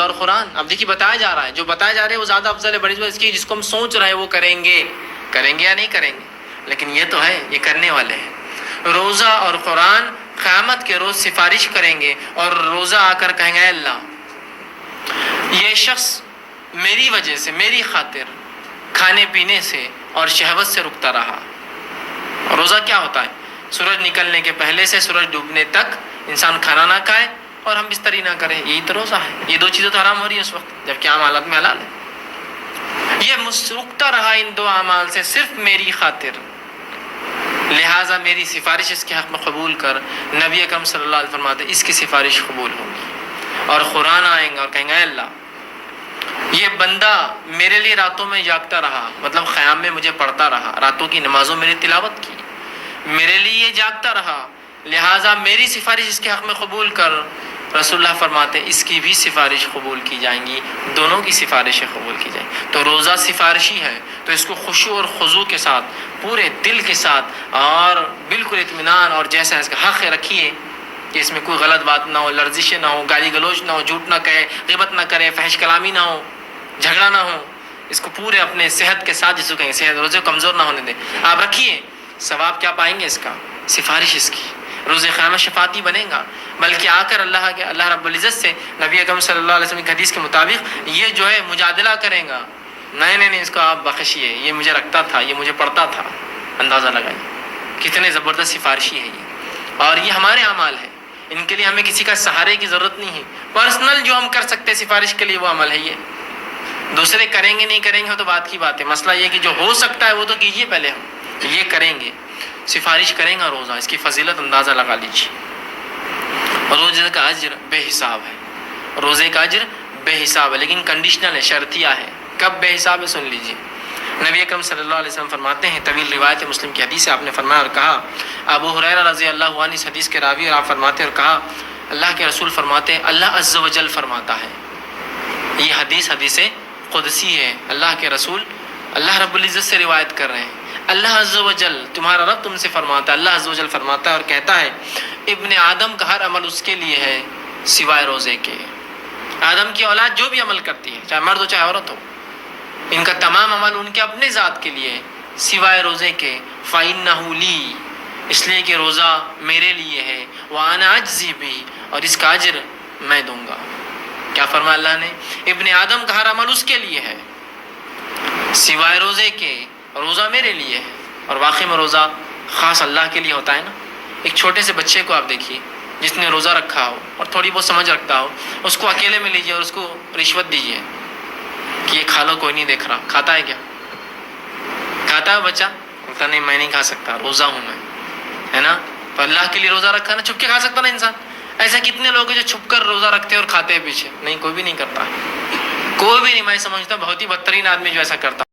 اور قرآن. اب دیکھیے بتایا جا رہا ہے، جو بتایا جا رہا ہے وہ زیادہ افضل ہے، بڑی اس کی جس کو ہم سوچ رہے ہیں وہ کریں گے یا نہیں کریں گے، لیکن یہ تو ہے یہ کرنے والے ہیں. روزہ اور قرآن قیامت کے روز سفارش کریں گے، اور روزہ آ کر کہیں گے اللہ یہ شخص میری وجہ سے، میری خاطر کھانے پینے سے اور شہوت سے رکتا رہا. روزہ کیا ہوتا ہے؟ سورج نکلنے کے پہلے سے سورج ڈوبنے تک انسان کھانا نہ کھائے اور ہم بستری نہ کریں، یہی تو روزہ ہے. یہ دو چیزیں تو حرام ہو رہی ہیں اس وقت، جبکہ عام حالت میں حلال ہے. یہ رکتا رہا ان دو اعمال سے صرف میری خاطر، لہٰذا میری سفارش اس کے حق میں قبول کر. نبی اکرم صلی اللہ علیہ وسلم فرماتے اس کی سفارش قبول ہوگی. اور قرآن آئیں گا اور کہیں گے اے اللہ یہ بندہ میرے لیے راتوں میں جاگتا رہا، مطلب قیام میں مجھے پڑھتا رہا، راتوں کی نمازوں میں تلاوت کی، میرے لیے یہ جاگتا رہا، لہٰذا میری سفارش اس کے حق میں قبول کر. رسول اللہ فرماتے اس کی بھی سفارش قبول کی جائیں گی، دونوں کی سفارشیں قبول کی جائیں گی. تو روزہ سفارشی ہے، تو اس کو خشوع اور خضوع کے ساتھ، پورے دل کے ساتھ اور بالکل اطمینان اور جیسا اس کا حق رکھیے کہ اس میں کوئی غلط بات نہ ہو، لرزشیں نہ ہو، گالی گلوچ نہ ہو، جھوٹ نہ کہے، غیبت نہ کرے، فحش کلامی نہ ہو، جھگڑا نہ ہو. اس کو پورے اپنے صحت کے ساتھ، جس کو کہیں صحت روزے کو کمزور نہ ہونے دیں، آپ رکھیے. ثواب کیا پائیں گے اس کا؟ سفارش اس کی روز قیامت شفاعتی بنے گا. بلکہ آ کر اللہ رب العزت سے نبی اکرم صلی اللہ علیہ وسلم کی حدیث کے مطابق یہ جو ہے مجادلہ کرے گا، نہیں اس کو آپ بخشیے، یہ مجھے رکھتا تھا، یہ مجھے پڑھتا تھا. اندازہ لگائیے کتنے زبردست سفارشی ہے یہ. اور یہ ہمارے اعمال ہیں، ان کے لیے ہمیں کسی کا سہارے کی ضرورت نہیں ہے. پرسنل جو ہم کر سکتے سفارش کے لیے وہ عمل ہے. یہ دوسرے کریں گے نہیں کریں گے تو بات کی بات ہے. مسئلہ یہ کہ جو ہو سکتا ہے وہ تو کیجیے پہلے. ہم یہ کریں گے، سفارش کریں گا روزہ، اس کی فضیلت اندازہ لگا لیجیے. روزے کا اجر بے حساب ہے، روزے کا اجر بے حساب ہے، لیکن کنڈیشنل ہے، شرطیہ ہے. کب بے حساب ہے سن لیجیے. نبی اکرم صلی اللہ علیہ وسلم فرماتے ہیں، طویل روایت مسلم کی حدیث ہے، آپ نے فرمایا اور کہا، ابو ہریرہ رضی اللہ عنہ اس حدیث کے راوی، اور آپ فرماتے اور کہا اللہ کے رسول فرماتے ہیں اللہ عز و جل فرماتا ہے. یہ حدیث قدسی ہے. اللہ کے رسول اللہ رب العزت سے روایت کر رہے ہیں. اللہ عز و جل تمہارا رب تم سے فرماتا ہے، اللہ عز و جل فرماتا ہے اور کہتا ہے ابن آدم کا ہر عمل اس کے لیے ہے سوائے روزے کے. آدم کی اولاد جو بھی عمل کرتی ہے، چاہے مرد ہو چاہے عورت ہو، ان کا تمام عمل ان کے اپنے ذات کے لیے سوائے روزے کے. فَإِنَّهُ لِي، اس لیے کہ روزہ میرے لیے ہے. وَأَنَا أَجْزِي بِهِ، اور اس کا اجر میں دوں گا. کیا فرمایا اللہ نے؟ ابن آدم کا ہر عمل اس کے لیے ہے سوائے روزے کے، روزہ میرے لیے ہے. اور واقعی میں روزہ خاص اللہ کے لیے ہوتا ہے نا. ایک چھوٹے سے بچے کو آپ دیکھیے جس نے روزہ رکھا ہو اور تھوڑی بہت سمجھ رکھتا ہو، اس کو اکیلے میں لیجیے اور اس کو رشوت دیجیے کہ یہ کھا لو، کوئی نہیں دیکھ رہا. کھاتا ہے کیا؟ کھاتا ہے بچہ؟ بولتا نہیں میں نہیں کھا سکتا، روزہ ہوں میں، ہے نا. تو اللہ کے لیے روزہ رکھا نا، چھپ کے کھا سکتا نا انسان. ایسے کتنے لوگ ہیں جو چھپ کر روزہ رکھتے ہیں اور کھاتے ہیں پیچھے؟ نہیں، کوئی بھی نہیں کرتا ہے، کوئی بھی نہیں. میں سمجھتا ہوں بہت ہی بدترین آدمی جو ایسا کرتا